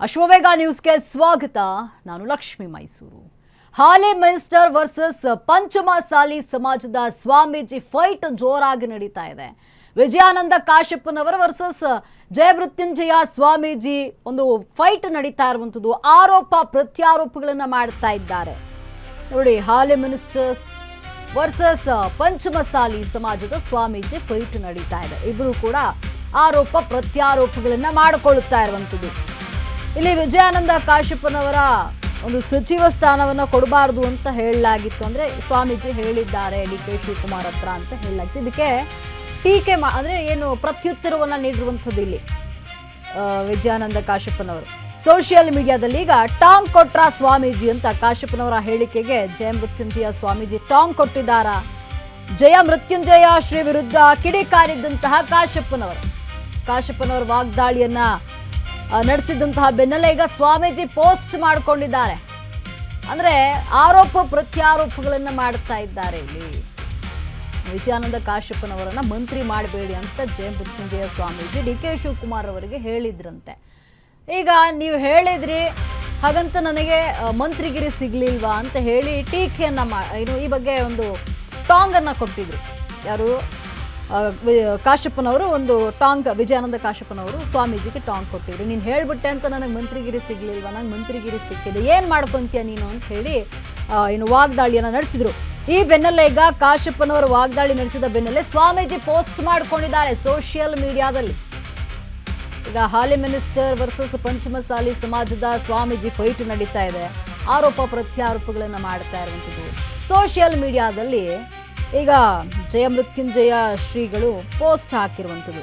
ಅಶ್ವವೇಗ ನ್ಯೂಸ್ಗೆ ಸ್ವಾಗತ. ನಾನು ಲಕ್ಷ್ಮಿ ಮೈಸೂರು. ಹಾಲಿ ಮಿನಿಸ್ಟರ್ ವರ್ಸಸ್ ಪಂಚಮಸಾಲಿ ಸಮಾಜದ ಸ್ವಾಮೀಜಿ ಫೈಟ್ ಜೋರಾಗಿ ನಡೀತಾ ಇದೆ. ವಿಜಯಾನಂದ ಕಾಶ್ಯಪ್ಪನವರ ವರ್ಸಸ್ ಜಯಮೃತ್ಯುಂಜಯ ಸ್ವಾಮೀಜಿ ಒಂದು ಫೈಟ್ ನಡೀತಾ ಇರುವಂಥದ್ದು. ಆರೋಪ ಪ್ರತ್ಯಾರೋಪಗಳನ್ನು ಮಾಡ್ತಾ ಇದ್ದಾರೆ. ನೋಡಿ, ಹಾಲಿ ಮಿನಿಸ್ಟರ್ಸ್ ವರ್ಸಸ್ ಪಂಚಮಸಾಲಿ ಸಮಾಜದ ಸ್ವಾಮೀಜಿ ಫೈಟ್ ನಡೀತಾ ಇದೆ. ಇಬ್ಬರು ಕೂಡ ಆರೋಪ ಪ್ರತ್ಯಾರೋಪಗಳನ್ನ ಮಾಡಿಕೊಳ್ಳುತ್ತಾ ಇರುವಂಥದ್ದು. ಇಲ್ಲಿ ವಿಜಯಾನಂದ ಕಾಶ್ಯಪ್ಪನವರ ಒಂದು ಸಚಿವ ಸ್ಥಾನವನ್ನು ಕೊಡಬಾರದು ಅಂತ ಹೇಳಲಾಗಿತ್ತು. ಅಂದರೆ ಸ್ವಾಮೀಜಿ ಹೇಳಿದ್ದಾರೆ ಡಿ.ಕೆ. ಶಿವಕುಮಾರ್ ಹತ್ರ ಅಂತ ಹೇಳಲಾಗಿತ್ತು. ಇದಕ್ಕೆ ಟೀಕೆ ಅಂದರೆ ಏನು ಪ್ರತ್ಯುತ್ತರವನ್ನು ನೀಡಿರುವಂಥದ್ದು ಇಲ್ಲಿ ವಿಜಯಾನಂದ ಕಾಶ್ಯಪ್ಪನವರು ಸೋಷಿಯಲ್ ಮೀಡಿಯಾದಲ್ಲಿ ಈಗ ಟಾಂಗ್ ಕೊಟ್ರ ಸ್ವಾಮೀಜಿ ಅಂತ ಕಾಶ್ಯಪ್ಪನವರ ಹೇಳಿಕೆಗೆ ಜಯಮೃತ್ಯುಂಜಯ ಸ್ವಾಮೀಜಿ ಟಾಂಗ್ ಕೊಟ್ಟಿದ್ದಾರಾ? ಜಯಮೃತ್ಯುಂಜಯ ಶ್ರೀ ವಿರುದ್ಧ ಕಿಡಿಕಾರಿದ್ದಂತಹ ಕಾಶ್ಯಪ್ಪನವರ ವಾಗ್ದಾಳಿಯನ್ನ ನಡೆಸಿದಂತಹ ಬೆನ್ನಲ್ಲೇ ಈಗ ಸ್ವಾಮೀಜಿ ಪೋಸ್ಟ್ ಮಾಡಿಕೊಂಡಿದ್ದಾರೆ. ಅಂದ್ರೆ ಆರೋಪ ಪ್ರತ್ಯಾರೋಪಗಳನ್ನ ಮಾಡ್ತಾ ಇದ್ದಾರೆ. ಇಲ್ಲಿ ವಿಜಯಾನಂದ ಕಾಶ್ಯಪ್ಪನವರನ್ನ ಮಂತ್ರಿ ಮಾಡಬೇಡಿ ಅಂತ ಜಯಮೃತ್ಯುಂಜಯ ಸ್ವಾಮೀಜಿ ಡಿ.ಕೆ. ಶಿವಕುಮಾರ್ ಅವರಿಗೆ ಹೇಳಿದ್ರಂತೆ. ಈಗ ನೀವು ಹೇಳಿದ್ರಿ, ಹಾಗಂತ ನನಗೆ ಮಂತ್ರಿಗಿರಿ ಸಿಗ್ಲಿಲ್ವಾ ಅಂತ ಹೇಳಿ ಟೀಕೆಯನ್ನ ಈ ಬಗ್ಗೆ ಒಂದು ಟಾಂಗ್ ಅನ್ನ ಕೊಟ್ಟಿದ್ರು. ಯಾರು? ಕಾಶ್ಯಪ್ಪನವರು ಒಂದು ಟಾಂಗ್, ವಿಜಯಾನಂದ ಕಾಶ್ಯಪ್ಪನವರು ಸ್ವಾಮೀಜಿಗೆ ಟಾಂಗ್ ಕೊಟ್ಟಿದ್ರು. ನೀನು ಹೇಳ್ಬಿಟ್ಟೆ ಅಂತ ನನಗೆ ಮಂತ್ರಿಗಿರಿ ಸಿಗ್ಲಿಲ್ವಾ? ನಂಗೆ ಮಂತ್ರಿಗಿರಿ ಸಿಕ್ಕಿದೆ, ಏನು ಮಾಡ್ಕೊಂತೀಯ ನೀನು ಅಂತ ಹೇಳಿ ವಾಗ್ದಾಳಿಯನ್ನು ನಡೆಸಿದ್ರು. ಈ ಬೆನ್ನಲ್ಲೇ ಈಗ ಕಾಶ್ಯಪ್ಪನವರು ವಾಗ್ದಾಳಿ ನಡೆಸಿದ ಬೆನ್ನಲ್ಲೇ ಸ್ವಾಮೀಜಿ ಪೋಸ್ಟ್ ಮಾಡ್ಕೊಂಡಿದ್ದಾರೆ ಸೋಷಿಯಲ್ ಮೀಡಿಯಾದಲ್ಲಿ. ಈಗ ಹಾಲಿ ಮಿನಿಸ್ಟರ್ ವರ್ಸಸ್ ಪಂಚಮಸಾಲಿ ಸಮಾಜದ ಸ್ವಾಮೀಜಿ ಫೈಟ್ ನಡೀತಾ ಇದೆ. ಆರೋಪ ಪ್ರತ್ಯಾರೋಪಗಳನ್ನು ಮಾಡ್ತಾ ಇರುವಂಥದ್ದು ಸೋಷಿಯಲ್ ಮೀಡಿಯಾದಲ್ಲಿ. ಈಗ ಜಯಮೃತ್ಯುಂಜಯ ಶ್ರೀಗಳು ಪೋಸ್ಟ್ ಹಾಕಿರುವಂಥದ್ದು.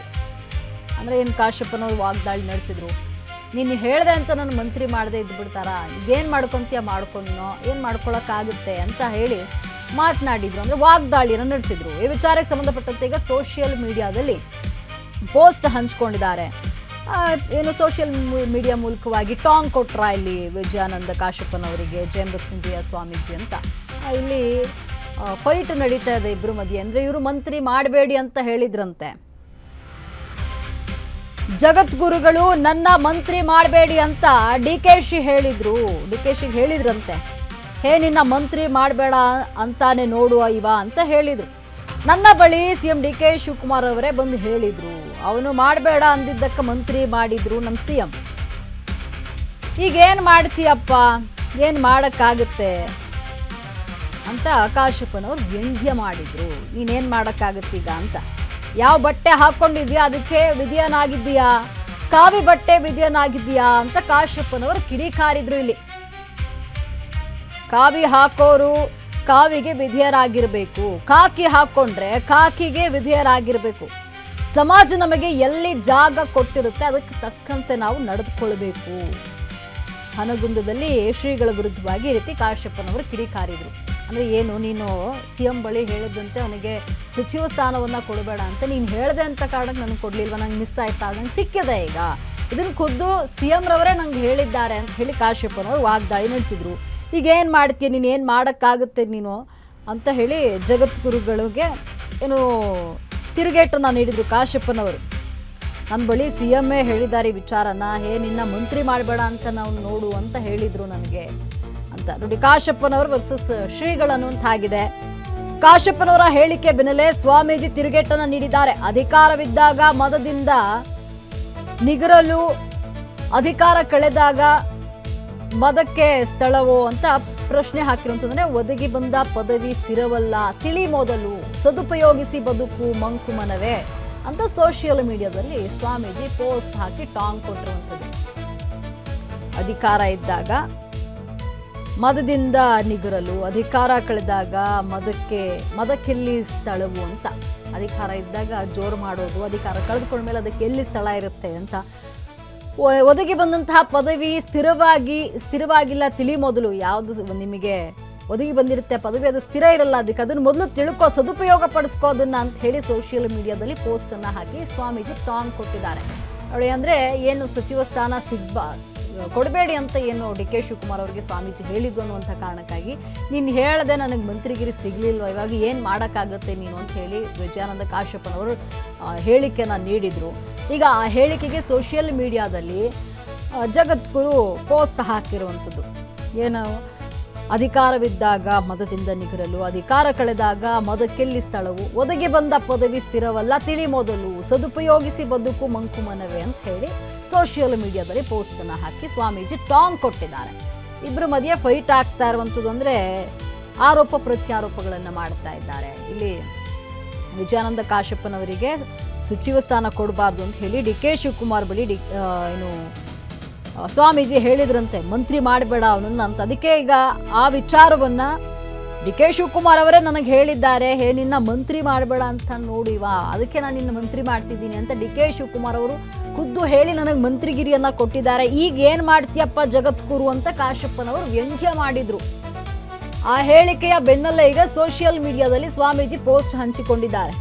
ಅಂದರೆ ಏನು, ಕಾಶ್ಯಪ್ಪನವರು ವಾಗ್ದಾಳಿ ನಡೆಸಿದ್ರು, ನೀನು ಹೇಳಿದೆ ಅಂತ ನಾನು ಮಂತ್ರಿ ಮಾಡದೆ ಇದ್ದು ಬಿಡ್ತಾರಾ? ಏನು ಮಾಡ್ಕೊತೀಯ ಮಾಡ್ಕೊಂಡೋ, ಏನು ಮಾಡ್ಕೊಳಕ್ಕಾಗುತ್ತೆ ಅಂತ ಹೇಳಿ ಮಾತನಾಡಿದ್ರು. ಅಂದರೆ ವಾಗ್ದಾಳಿಯನ್ನು ನಡೆಸಿದ್ರು. ಈ ವಿಚಾರಕ್ಕೆ ಸಂಬಂಧಪಟ್ಟಂತೆ ಈಗ ಸೋಷಿಯಲ್ ಮೀಡಿಯಾದಲ್ಲಿ ಪೋಸ್ಟ್ ಹಂಚ್ಕೊಂಡಿದ್ದಾರೆ. ಏನು ಸೋಷಿಯಲ್ ಮೀಡಿಯಾ ಮೂಲಕವಾಗಿ ಟಾಂಗ್ ಕೊಟ್ರ ಇಲ್ಲಿ ವಿಜಯಾನಂದ ಕಾಶ್ಯಪ್ಪನವರಿಗೆ ಜಯಮೃತ್ಯುಂಜಯ ಸ್ವಾಮೀಜಿ ಅಂತ. ಇಲ್ಲಿ ಫೈಟ್ ನಡೀತಾ ಇದೆ ಇಬ್ಬರು ಮಧ್ಯೆ. ಅಂದ್ರೆ ಇವರು ಮಂತ್ರಿ ಮಾಡಬೇಡಿ ಅಂತ ಹೇಳಿದ್ರಂತೆ. ಜಗದ್ಗುರುಗಳು ನನ್ನ ಮಂತ್ರಿ ಮಾಡಬೇಡಿ ಅಂತ ಡಿ.ಕೆ.ಶಿ ಹೇಳಿದ್ರಂತೆ. ಹೇ, ನಿನ್ನ ಮಂತ್ರಿ ಮಾಡಬೇಡ ಅಂತಾನೆ ನೋಡುವ ಇವ ಅಂತ ಹೇಳಿದ್ರು. ನನ್ನ ಬಳಿ ಸಿಎಂ ಡಿ.ಕೆ. ಶಿವಕುಮಾರ್ ಅವರೇ ಬಂದು ಹೇಳಿದ್ರು, ಅವನು ಮಾಡಬೇಡ ಅಂದಿದ್ದಕ್ಕೆ ಮಂತ್ರಿ ಮಾಡಿದ್ರು ನಮ್ಮ ಸಿಎಂ. ಈಗೇನು ಮಾಡ್ತೀಯಪ್ಪ, ಏನು ಮಾಡೋಕ್ಕಾಗುತ್ತೆ ಅಂತ ಕಾಶ್ಯಪ್ಪನವ್ರು ವ್ಯಂಗ್ಯ ಮಾಡಿದ್ರು. ನೀನೇನು ಮಾಡೋಕ್ಕಾಗತ್ತೀಗ ಅಂತ. ಯಾವ ಬಟ್ಟೆ ಹಾಕ್ಕೊಂಡಿದ್ಯಾ ಅದಕ್ಕೆ ವಿಧಿಯನಾಗಿದ್ದೀಯಾ? ಕಾವಿ ಬಟ್ಟೆ ವಿಧಿಯನಾಗಿದ್ದೀಯಾ ಅಂತ ಕಾಶ್ಯಪ್ಪನವರು ಕಿಡಿಕಾರಿದ್ರು. ಇಲ್ಲಿ ಕಾವಿ ಹಾಕೋರು ಕಾವಿಗೆ ವಿಧಿಯರಾಗಿರಬೇಕು, ಕಾಕಿ ಹಾಕ್ಕೊಂಡ್ರೆ ಕಾಕಿಗೆ ವಿಧಿಯರಾಗಿರಬೇಕು. ಸಮಾಜ ನಮಗೆ ಎಲ್ಲಿ ಜಾಗ ಕೊಟ್ಟಿರುತ್ತೆ ಅದಕ್ಕೆ ತಕ್ಕಂತೆ ನಾವು ನಡೆದುಕೊಳ್ಬೇಕು. ಹನಗುಂದದಲ್ಲಿ ಶ್ರೀಗಳ ವಿರುದ್ಧವಾಗಿ ಈ ರೀತಿ ಕಾಶ್ಯಪ್ಪನವರು ಕಿಡಿಕಾರಿದ್ರು. ಅಂದರೆ ಏನು, ನೀನು ಸಿಎಂ ಬಳಿ ಹೇಳಿದಂತೆ ಅವನಿಗೆ ಸಚಿವ ಸ್ಥಾನವನ್ನು ಕೊಡಬೇಡ ಅಂತ ನೀನು ಹೇಳಿದೆ ಅಂತ ಕಾರಣಕ್ಕೆ ನನಗೆ ಕೊಡಲಿಲ್ವ? ನಂಗೆ ಮಿಸ್ ಆಯ್ತಾ? ನಂಗೆ ಸಿಕ್ಕಿದೆ. ಈಗ ಇದನ್ನು ಖುದ್ದು ಸಿಎಂ ರವರೇ ನಂಗೆ ಹೇಳಿದ್ದಾರೆ ಅಂತ ಹೇಳಿ ಕಾಶ್ಯಪ್ಪನವರು ವಾಗ್ದಾಳಿ ನಡೆಸಿದ್ರು. ಈಗ ಏನು ಮಾಡ್ತೀಯ, ನೀನು ಏನು ಮಾಡೋಕ್ಕಾಗುತ್ತೆ ನೀನು ಅಂತ ಹೇಳಿ ಜಗದ್ಗುರುಗಳಿಗೆ ಏನು ತಿರುಗೇಟನ್ನು ನೀಡಿದರು ಕಾಶ್ಯಪ್ಪನವರು. ನನ್ನ ಬಳಿ ಸಿಎಂ ಹೇಳಿದ್ದಾರೆ ಈ ವಿಚಾರನ, ಹೇ ನಿನ್ನ ಮಂತ್ರಿ ಮಾಡಬೇಡ ಅಂತ ನಾವು ನೋಡು ಅಂತ ಹೇಳಿದರು ನನಗೆ ಅಂತ. ನೋಡಿ, ಕಾಶ್ಯಪ್ಪನವರು ವರ್ಸಸ್ ಶ್ರೀಗಳು ಅನ್ನುವಂತಾಗಿದೆ. ಕಾಶ್ಯಪ್ಪನವರ ಹೇಳಿಕೆ ಬೆನ್ನಲ್ಲೇ ಸ್ವಾಮೀಜಿ ತಿರುಗೇಟನ್ನು ನೀಡಿದ್ದಾರೆ. ಅಧಿಕಾರವಿದ್ದಾಗ ಮದದಿಂದ ನಿಗರಲು, ಅಧಿಕಾರ ಕಳೆದಾಗ ಮದಕ್ಕೆ ಸ್ಥಳವೋ ಅಂತ ಪ್ರಶ್ನೆ ಹಾಕಿರುವಂತಂದ್ರೆ, ಒದಗಿ ಬಂದ ಪದವಿ ಸ್ಥಿರವಲ್ಲ, ತಿಳಿ ಮೊದಲು, ಸದುಪಯೋಗಿಸಿ ಬದುಕು ಮಂಕುಮನವೇ ಅಂತ ಸೋಷಿಯಲ್ ಮೀಡಿಯಾದಲ್ಲಿ ಸ್ವಾಮೀಜಿ ಪೋಸ್ಟ್ ಹಾಕಿ ಟಾಂಗ್ ಕೊಟ್ಟಿರುವಂಥದ್ದು. ಅಧಿಕಾರ ಇದ್ದಾಗ ಮದದಿಂದ ನಿಗರಲು, ಅಧಿಕಾರ ಕಳೆದಾಗ ಮದಕ್ಕೆಲ್ಲಿ ಸ್ಥಳವು ಅಂತ. ಅಧಿಕಾರ ಇದ್ದಾಗ ಜೋರು ಮಾಡೋದು, ಅಧಿಕಾರ ಕಳೆದುಕೊಂಡ್ಮೇಲೆ ಅದಕ್ಕೆ ಎಲ್ಲಿ ಸ್ಥಳ ಇರುತ್ತೆ ಅಂತ. ಒದಗಿ ಬಂದಂತಹ ಪದವಿ ಸ್ಥಿರವಾಗಿಲ್ಲ, ತಿಳಿ ಮೊದಲು. ಯಾವುದು ನಿಮಗೆ ಒದಗಿ ಬಂದಿರುತ್ತೆ ಪದವಿ, ಅದು ಸ್ಥಿರ ಇರಲ್ಲ, ಅದಕ್ಕೆ ಅದನ್ನು ಮೊದಲು ತಿಳ್ಕೊ, ಸದುಪಯೋಗ ಪಡಿಸ್ಕೋ ಅದನ್ನ ಅಂತ ಹೇಳಿ ಸೋಷಿಯಲ್ ಮೀಡಿಯಾದಲ್ಲಿ ಪೋಸ್ಟ್ ಅನ್ನ ಹಾಕಿ ಸ್ವಾಮೀಜಿ ಟಾಂಗ್ ಕೊಟ್ಟಿದ್ದಾರೆ. ನೋಡಿ, ಅಂದ್ರೆ ಏನು ಸಚಿವ ಸ್ಥಾನ ಕೊಡಬೇಡಿ ಅಂತ ಏನು ಡಿ.ಕೆ. ಶಿವಕುಮಾರ್ ಅವರಿಗೆ ಸ್ವಾಮೀಜಿ ಹೇಳಿದ್ರು ಅನ್ನುವಂಥ ಕಾರಣಕ್ಕಾಗಿ, ನೀನು ಹೇಳದೆ ನನಗೆ ಮಂತ್ರಿಗಿರಿ ಸಿಗ್ಲಿಲ್ವ, ಇವಾಗ ಏನು ಮಾಡೋಕ್ಕಾಗುತ್ತೆ ನೀನು ಅಂತ ಹೇಳಿ ವಿಜಯಾನಂದ ಕಾಶ್ಯಪ್ಪನವರು ಹೇಳಿಕೆಯನ್ನು ನೀಡಿದರು. ಈಗ ಆ ಹೇಳಿಕೆಗೆ ಸೋಷಿಯಲ್ ಮೀಡಿಯಾದಲ್ಲಿ ಜಗದ್ಗುರು ಪೋಸ್ಟ್ ಹಾಕಿರುವಂಥದ್ದು. ಏನು, ಅಧಿಕಾರವಿದ್ದಾಗ ಮದದಿಂದ ನಿಗರಲು, ಅಧಿಕಾರ ಕಳೆದಾಗ ಮದಕ್ಕೆಲ್ಲಿ ಸ್ಥಳವು, ಒದಗಿ ಬಂದ ಪದವಿ ಸ್ಥಿರವಲ್ಲ ತಿಳಿ ಮೊದಲು, ಸದುಪಯೋಗಿಸಿ ಬದುಕು ಮಂಕುಮನವೇ ಅಂತ ಹೇಳಿ ಸೋಷಿಯಲ್ ಮೀಡಿಯಾದಲ್ಲಿ ಪೋಸ್ಟನ್ನು ಹಾಕಿ ಸ್ವಾಮೀಜಿ ಟಾಂಗ್ ಕೊಟ್ಟಿದ್ದಾರೆ. ಇಬ್ಬರ ಮಧ್ಯೆ ಫೈಟ್ ಆಗ್ತಾ ಇರುವಂಥದ್ದು. ಅಂದರೆ ಆರೋಪ ಪ್ರತ್ಯಾರೋಪಗಳನ್ನು ಮಾಡ್ತಾ ಇದ್ದಾರೆ. ಇಲ್ಲಿ ವಿಜಯಾನಂದ ಕಾಶ್ಯಪ್ಪನವರಿಗೆ ಸಚಿವ ಸ್ಥಾನ ಕೊಡಬಾರ್ದು ಅಂತ ಹೇಳಿ ಡಿ ಕೆ ಶಿವಕುಮಾರ್ ಬಳಿ ಸ್ವಾಮೀಜಿ ಹೇಳಿದ್ರಂತೆ, ಮಂತ್ರಿ ಮಾಡಬೇಡ ಅವನನ್ನ ಅಂತ. ಅದಕ್ಕೆ ಈಗ ಆ ವಿಚಾರವನ್ನ ಡಿ ಕೆ ಶಿವಕುಮಾರ್ ಅವರೇ ನನಗೆ ಹೇಳಿದ್ದಾರೆ, ನಿನ್ನ ಮಂತ್ರಿ ಮಾಡಬೇಡ ಅಂತ ನೋಡಿವಾ, ಅದಕ್ಕೆ ನಾನು ನಿನ್ನ ಮಂತ್ರಿ ಮಾಡ್ತಿದ್ದೀನಿ ಅಂತ ಡಿ ಕೆ ಶಿವಕುಮಾರ್ ಅವರು ಖುದ್ದು ಹೇಳಿ ನನಗೆ ಮಂತ್ರಿಗಿರಿಯನ್ನ ಕೊಟ್ಟಿದ್ದಾರೆ. ಈಗ ಏನ್ ಮಾಡ್ತೀಯಪ್ಪ ಜಗದ್ಗುರು ಅಂತ ಕಾಶ್ಯಪ್ಪನವರು ವ್ಯಂಗ್ಯ ಮಾಡಿದ್ರು. ಆ ಹೇಳಿಕೆಯ ಬೆನ್ನಲ್ಲೇ ಈಗ ಸೋಷಿಯಲ್ ಮೀಡಿಯಾದಲ್ಲಿ ಸ್ವಾಮೀಜಿ ಪೋಸ್ಟ್ ಹಂಚಿಕೊಂಡಿದ್ದಾರೆ.